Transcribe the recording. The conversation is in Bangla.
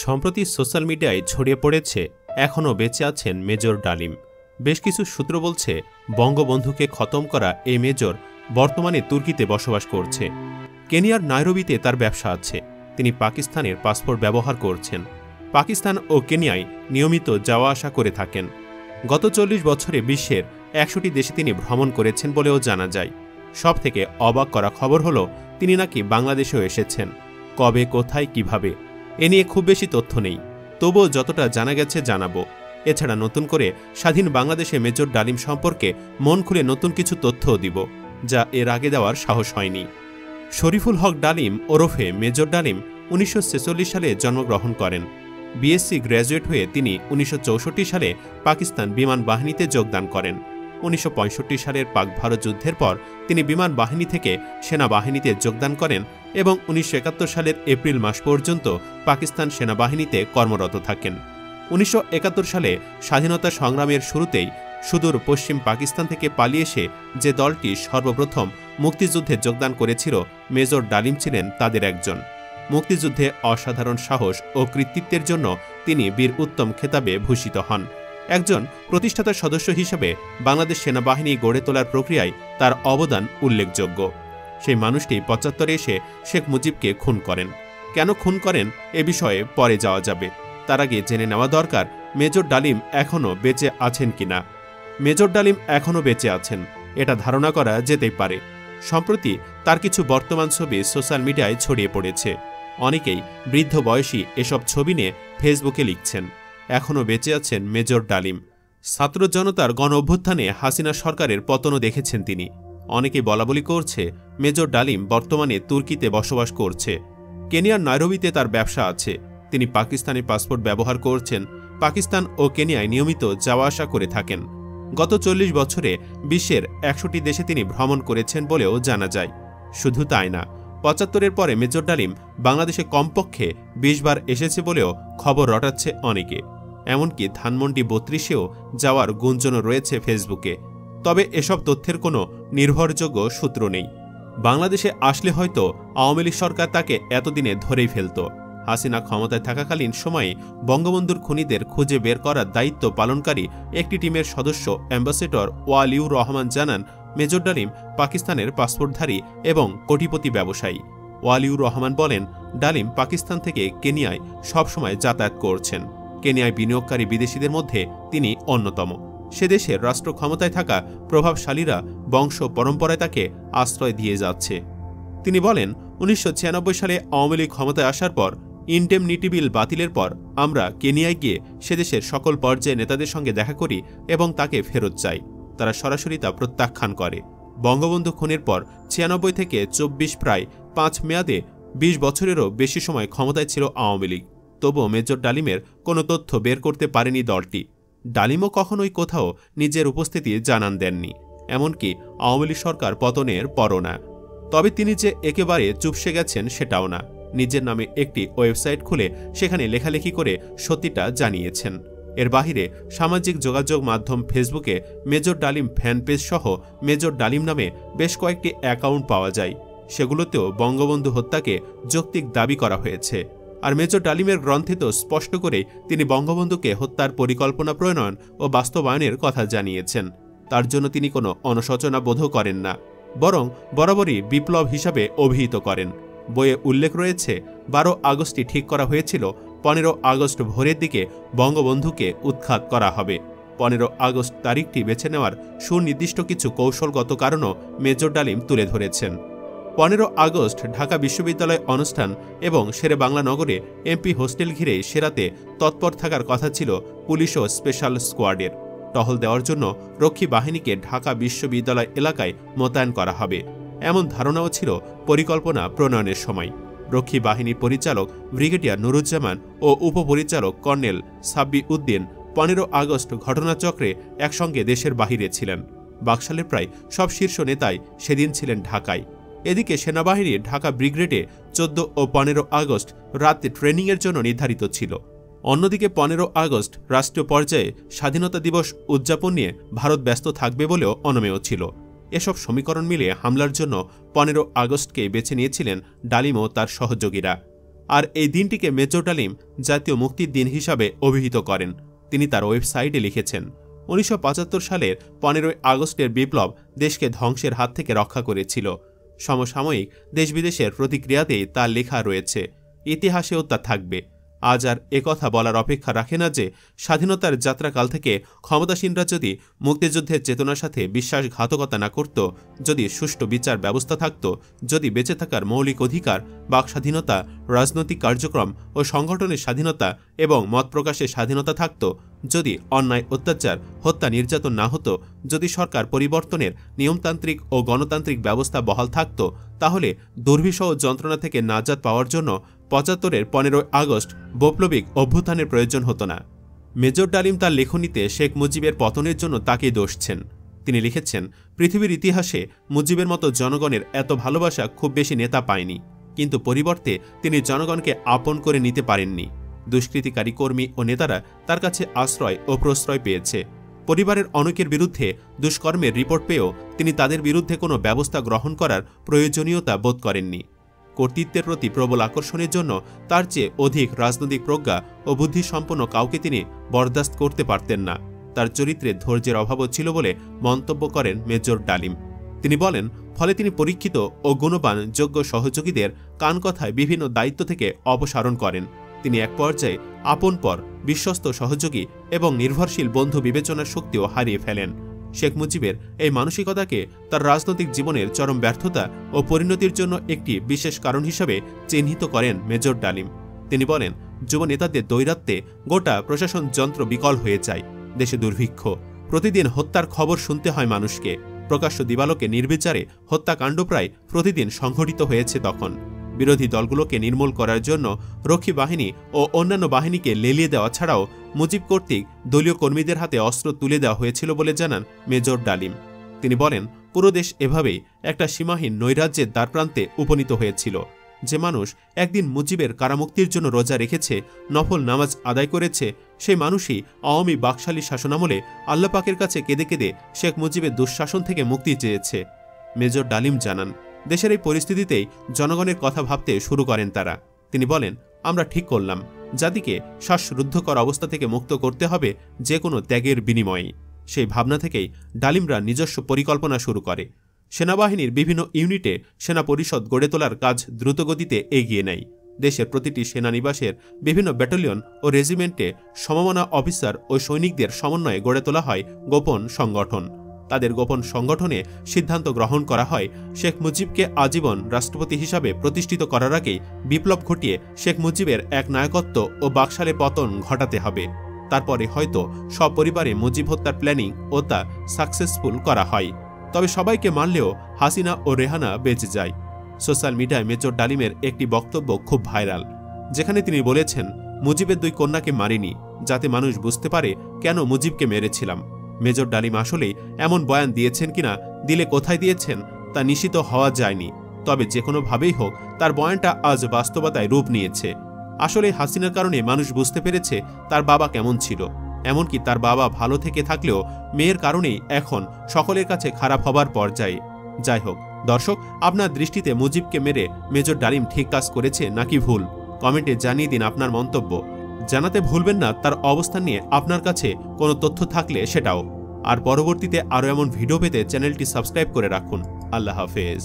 সম্প্রতি সোশ্যাল মিডিয়ায় ছড়িয়ে পড়েছে এখনও বেঁচে আছেন মেজর ডালিম। বেশ কিছু সূত্র বলছে বঙ্গবন্ধুকে খতম করা এই মেজর বর্তমানে তুর্কিতে বসবাস করছে। কেনিয়ার নাইরোবিতে তার ব্যবসা আছে। তিনি পাকিস্তানের পাসপোর্ট ব্যবহার করছেন। পাকিস্তান ও কেনিয়ায় নিয়মিত যাওয়া আসা করে থাকেন। গত ৪০ বছরে বিশ্বের ১০০টি দেশে তিনি ভ্রমণ করেছেন বলেও জানা যায়। সব থেকে অবাক করা খবর হল তিনি নাকি বাংলাদেশেও এসেছেন। কবে, কোথায়, কিভাবে এ নিয়ে খুব বেশি তথ্য নেই, তবুও যতটা জানা গেছে জানাবো। এছাড়া নতুন করে স্বাধীন বাংলাদেশে মেজর ডালিম সম্পর্কে মন খুলে নতুন কিছু তথ্যও দিব, যা এর আগে দেওয়ার সাহস হয়নি। শরীফুল হক ডালিম ওরফে মেজর ডালিম ১৯৪৬ সালে জন্মগ্রহণ করেন। বিএসসি গ্র্যাজুয়েট হয়ে তিনি ১৯৬৪ সালে পাকিস্তান বিমান বাহিনীতে যোগদান করেন। ১৯৬৫ সালের পাক ভারত যুদ্ধের পর তিনি বিমান বাহিনী থেকে সেনাবাহিনীতে যোগদান করেন এবং ১৯৭১ সালের এপ্রিল মাস পর্যন্ত পাকিস্তান সেনাবাহিনীতে কর্মরত থাকেন। ১৯৭১ সালে স্বাধীনতা সংগ্রামের শুরুতেই সুদূর পশ্চিম পাকিস্তান থেকে পালিয়ে এসে যে দলটি সর্বপ্রথম মুক্তিযুদ্ধে যোগদান করেছিল, মেজর ডালিম ছিলেন তাদের একজন। মুক্তিযুদ্ধে অসাধারণ সাহস ও কৃতিত্বের জন্য তিনি বীর উত্তম খেতাবে ভূষিত হন। একজন প্রতিষ্ঠাতা সদস্য হিসেবে বাংলাদেশ সেনাবাহিনী গড়ে তোলার প্রক্রিয়ায় তার অবদান উল্লেখযোগ্য। সেই মানুষটি ৭৫ এসে শেখ মুজিবকে খুন করেন। কেন খুন করেন এ বিষয়ে পরে যাওয়া যাবে, তার আগে জেনে নেওয়া দরকার মেজর ডালিম এখনও বেঁচে আছেন কিনা। মেজর ডালিম এখনও বেঁচে আছেন এটা ধারণা করা যেতেই পারে। সম্প্রতি তার কিছু বর্তমান ছবি সোশ্যাল মিডিয়ায় ছড়িয়ে পড়েছে। অনেকেই বৃদ্ধ বয়সী এসব ছবি নিয়ে ফেসবুকে লিখছেন এখনও বেঁচে আছেন মেজর ডালিম। ছাত্র জনতার গণ অভ্যুত্থানে হাসিনা সরকারের পতনও দেখেছেন তিনি। অনেকে বলাবলি করছে মেজর ডালিম বর্তমানে তুর্কিতে বসবাস করছে। কেনিয়ার নাইরোবিতে তার ব্যবসা আছে। তিনি পাকিস্তানি পাসপোর্ট ব্যবহার করছেন। পাকিস্তান ও কেনিয়ায় নিয়মিত যাওয়া আসা করে থাকেন। গত ৪০ বছরে বিশ্বের ১০০টি দেশে তিনি ভ্রমণ করেছেন বলেও জানা যায়। শুধু তাই না, ৭৫-এর পরে মেজর ডালিম বাংলাদেশে কমপক্ষে ২০ বার এসেছে বলেও খবর রটাচ্ছে অনেকে। এমনকি ধানমন্ডি ৩২-এও যাওয়ার গুঞ্জনও রয়েছে ফেসবুকে। তবে এসব তথ্যের কোনো নির্ভরযোগ্য সূত্র নেই। বাংলাদেশে আসলে হয়তো আওয়ামী লীগ সরকার তাকে এতদিনে ধরেই ফেলত। হাসিনা ক্ষমতায় থাকাকালীন সময়ে বঙ্গবন্ধুর খুনিদের খুঁজে বের করার দায়িত্ব পালনকারী একটি টিমের সদস্য অ্যাম্বাসেডর ওয়ালিউর রহমান জানান, মেজর ডালিম পাকিস্তানের পাসপোর্টধারী এবং কোটিপতি ব্যবসায়ী। ওয়ালিউর রহমান বলেন, ডালিম পাকিস্তান থেকে কেনিয়ায় সবসময় যাতায়াত করছেন। কেনিয়ায় বিনিয়োগকারী বিদেশিদের মধ্যে তিনি অন্যতম। সে দেশের রাষ্ট্র ক্ষমতায় থাকা প্রভাবশালীরা বংশ পরম্পরায় তাকে আশ্রয় দিয়ে যাচ্ছে। তিনি বলেন, ১৯৯৬ সালে আওয়ামী লীগ ক্ষমতায় আসার পর ইনডেমনিটি বিল বাতিলের পর আমরা কেনিয়ায় গিয়ে সেদেশের সকল পর্যায়ে নেতাদের সঙ্গে দেখা করি এবং তাকে ফেরত চাই। তারা সরাসরি তা প্রত্যাখ্যান করে। বঙ্গবন্ধু খুনের পর ৯৬ থেকে ২৪ প্রায় ৫ মেয়াদে ২০ বছরেরও বেশি সময় ক্ষমতায় ছিল আওয়ামী লীগ। তবুও মেজর ডালিমের কোনো তথ্য বের করতে পারেনি দলটি। ডালিমও কখনোই কোথাও নিজের উপস্থিতি জানান দেননি, এমনকি আওয়ামী লীগ সরকার পতনের পরও না। তবে তিনি যে একেবারে চুপসে গেছেন সেটাও না। নিজের নামে একটি ওয়েবসাইট খুলে সেখানে লেখালেখি করে সত্যিটা জানিয়েছেন। এর বাহিরে সামাজিক যোগাযোগ মাধ্যম ফেসবুকে মেজর ডালিম ফ্যান পেজ সহ মেজর ডালিম নামে বেশ কয়েকটি অ্যাকাউন্ট পাওয়া যায়। সেগুলোতেও বঙ্গবন্ধু হত্যাকে যৌক্তিক দাবি করা হয়েছে। আর মেজর ডালিমের গ্রন্থে তো স্পষ্ট করে তিনি বঙ্গবন্ধুকে হত্যার পরিকল্পনা প্রণয়ন ও বাস্তবায়নের কথা জানিয়েছেন। তার জন্য তিনি কোনো অনুশোচনা বোধও করেন না, বরং বরাবরই বিপ্লব হিসাবে অভিহিত করেন। বইয়ে উল্লেখ রয়েছে ১২ আগস্টই ঠিক করা হয়েছিল ১৫ আগস্ট ভোরের দিকে বঙ্গবন্ধুকে উৎখাত করা হবে। ১৫ আগস্ট তারিখটি বেছে নেওয়ার সুনির্দিষ্ট কিছু কৌশলগত কারণও মেজর ডালিম তুলে ধরেছেন। ১৫ আগস্ট ঢাকা বিশ্ববিদ্যালয় অনুষ্ঠান এবং শেরে বাংলা নগরে এমপি হোস্টেল ঘিরে সেরাতে তৎপর থাকার কথা ছিল পুলিশ ও স্পেশাল স্কোয়াডের। টহল দেওয়ার জন্য রক্ষী বাহিনীকে ঢাকা বিশ্ববিদ্যালয় এলাকায় মোতায়েন করা হবে, এমন ধারণাও ছিল পরিকল্পনা প্রণয়নের সময়। রক্ষী বাহিনীর পরিচালক ব্রিগেডিয়ার নুরুজ্জামান ও উপপরিচালক কর্নেল সাব্বি উদ্দিন ১৫ আগস্ট ঘটনাচক্রে একসঙ্গে দেশের বাহিরে ছিলেন। বাকশালের প্রায় সব শীর্ষ নেতাই সেদিন ছিলেন ঢাকায়। এদিকে সেনাবাহিনীর ঢাকা ব্রিগেডে ১৪ ও ১৫ আগস্ট রাতে ট্রেনিংয়ের জন্য নির্ধারিত ছিল। অন্যদিকে ১৫ আগস্ট রাষ্ট্রীয় পর্যায়ে স্বাধীনতা দিবস উদযাপন নিয়ে ভারত ব্যস্ত থাকবে বলেও অনুমেয় ছিল। এসব সমীকরণ মিলিয়ে হামলার জন্য ১৫ আগস্টকে বেছে নিয়েছিলেন ডালিম ও তার সহযোগীরা। আর এই দিনটিকে মেজর ডালিম জাতীয় মুক্তির দিন হিসাবে অভিহিত করেন। তিনি তার ওয়েবসাইটে লিখেছেন, 1975 সালের 15 আগস্টের বিপ্লব দেশকে ধ্বংসের হাত থেকে রক্ষা করেছিল। সমসাময়িক দেশ বিদেশের প্রতিক্রিয়াতেই তার লেখা রয়েছে, ইতিহাসেও তা থাকবে। আজ আর একথা বলার অপেক্ষা রাখে না যে স্বাধীনতার যাত্রাকাল থেকে ক্ষমতাসীনরা যদি মুক্তিযুদ্ধের চেতনার সাথে বিশ্বাসঘাতকতা না করত, যদি সুষ্ঠু বিচার ব্যবস্থা থাকত, যদি বেঁচে থাকার মৌলিক অধিকার, বাক স্বাধীনতা, রাজনৈতিক কার্যক্রম ও সংগঠনের স্বাধীনতা এবং মত প্রকাশের স্বাধীনতা থাকত, যদি অন্যায় অত্যাচার, হত্যা, নির্যাতন না হতো, যদি সরকার পরিবর্তনের নিয়মতান্ত্রিক ও গণতান্ত্রিক ব্যবস্থা বহাল থাকত, তাহলে দুর্বিষহ যন্ত্রণা থেকে নাজাত পাওয়ার জন্য 75-এর 15 আগস্ট বৈপ্লবিক অভ্যুত্থানের প্রয়োজন হতো না। মেজর ডালিম তার লেখনীতে শেখ মুজিবের পতনের জন্য তাকেই দোষছেন। তিনি লিখেছেন, পৃথিবীর ইতিহাসে মুজিবের মতো জনগণের এত ভালোবাসা খুব বেশি নেতা পায়নি, কিন্তু পরিবর্তে তিনি জনগণকে আপন করে নিতে পারেননি। দুষ্কৃতিকারী কর্মী ও নেতারা তার কাছে আশ্রয় ও প্রশ্রয় পেয়েছে। পরিবারের অনেকের বিরুদ্ধে দুষ্কর্মের রিপোর্ট পেয়েও তিনি তাদের বিরুদ্ধে কোনো ব্যবস্থা গ্রহণ করার প্রয়োজনীয়তা বোধ করেননি। কর্তৃত্বের প্রতি প্রবল আকর্ষণের জন্য তার চেয়ে অধিক রাজনৈতিক প্রজ্ঞা ও বুদ্ধিসম্পন্ন কাউকে তিনি বরদাস্ত করতে পারতেন না। তার চরিত্রে ধৈর্যের অভাবও ছিল বলে মন্তব্য করেন মেজর ডালিম। তিনি বলেন, ফলে তিনি পরীক্ষিত ও গুণবান যোগ্য সহযোগীদের কানকথায় বিভিন্ন দায়িত্ব থেকে অপসারণ করেন। তিনি এক পর্যায়ে আপন পর, বিশ্বস্ত সহযোগী এবং নির্ভরশীল বন্ধু বিবেচনার শক্তিও হারিয়ে ফেলেন। শেখ মুজিবের এই মানসিকতাকে তার রাজনৈতিক জীবনের চরম ব্যর্থতা ও পরিণতির জন্য একটি বিশেষ কারণ হিসেবে চিহ্নিত করেন মেজর ডালিম। তিনি বলেন, যুব নেতাদের দৈরাত্বে গোটা প্রশাসন যন্ত্র বিকল হয়ে যায়। দেশে দুর্ভিক্ষ, প্রতিদিন হত্যার খবর শুনতে হয় মানুষকে। প্রকাশ্য দিবালোকে নির্বিচারে হত্যাকাণ্ড প্রায় প্রতিদিন সংঘটিত হয়েছে। তখন বিরোধী দলগুলোকে নির্মূল করার জন্য রক্ষী বাহিনী ও অন্যান্য বাহিনীকে লেলিয়ে দেওয়া ছাড়াও মুজিব কর্তৃক দলীয় কর্মীদের হাতে অস্ত্র তুলে দেওয়া হয়েছিল বলে জানান মেজর ডালিম। তিনি বলেন, পুরো দেশ এভাবেই একটা সীমাহীন নৈরাজ্যের দ্বারপ্রান্তে উপনীত হয়েছিল। যে মানুষ একদিন মুজিবের কারামুক্তির জন্য রোজা রেখেছে, নফল নামাজ আদায় করেছে, সেই মানুষই আওয়ামী বাকশালী শাসনামলে আল্লাহ পাকের কাছে কেঁদে কেঁদে শেখ মুজিবের দুঃশাসন থেকে মুক্তি চেয়েছে। মেজর ডালিম জানান, দেশের এই পরিস্থিতিতেই জনগণের কথা ভাবতে শুরু করেন তারা। তিনি বলেন, আমরা ঠিক করলাম জাতিকে শ্বাসরুদ্ধকর অবস্থা থেকে মুক্ত করতে হবে যে কোনো ত্যাগের বিনিময়ে। সেই ভাবনা থেকেই ডালিমরা নিজস্ব পরিকল্পনা শুরু করে। সেনাবাহিনীর বিভিন্ন ইউনিটে সেনা পরিষদ গড়ে তোলার কাজ দ্রুতগতিতে এগিয়ে নেয়। দেশের প্রতিটি সেনানিবাসের বিভিন্ন ব্যাটালিয়ন ও রেজিমেন্টে সমমনা অফিসার ও সৈনিকদের সমন্বয়ে গড়ে তোলা হয় গোপন সংগঠন। তাদের গোপন সংগঠনে সিদ্ধান্ত গ্রহণ করা হয় শেখ মুজিবকে আজীবন রাষ্ট্রপতি হিসাবে প্রতিষ্ঠিত করার আগেই বিপ্লব ঘটিয়ে শেখ মুজিবের এক নায়কত্ব ও বাকশালে পতন ঘটাতে হবে। তারপরে হয়তো সপরিবারে মুজিব হত্যার প্ল্যানিং ও তা সাকসেসফুল করা হয়। তবে সবাইকে মারলেও হাসিনা ও রেহানা বেঁচে যায়। সোশ্যাল মিডিয়ায় মেজর ডালিমের একটি বক্তব্য খুব ভাইরাল, যেখানে তিনি বলেছেন, মুজিবের 2 কন্যাকে মারিনি, যাতে মানুষ বুঝতে পারে কেন মুজিবকে মেরেছিলাম। মেজর ডালিম আসলেই এমন বয়ান দিয়েছেন কিনা, দিলে কোথায় দিয়েছেন তা নিশ্চিত হওয়া যায়নি। তবে যে কোনোভাবেই হোক তার বয়ানটা আজ বাস্তবতায় রূপ নিয়েছে। আসলে হাসিনার কারণে মানুষ বুঝতে পেরেছে তার বাবা কেমন ছিল। এমনকি তার বাবা ভালো থেকে থাকলেও মেয়ের কারণেই এখন সকলের কাছে খারাপ হবার পর্যায়ে। যাই হোক দর্শক, আপনার দৃষ্টিতে মুজিবকে মেরে মেজর ডালিম ঠিক কাজ করেছে নাকি ভুল? কমেন্টে জানিয়ে দিন আপনার মন্তব্য। জানাতে ভুলবেন না তার অবস্থান নিয়ে আপনার কাছে কোনো তথ্য থাকলে সেটাও। আর পরবর্তীতে আরও এমন ভিডিও পেতে চ্যানেলটি সাবস্ক্রাইব করে রাখুন। আল্লাহ হাফেজ।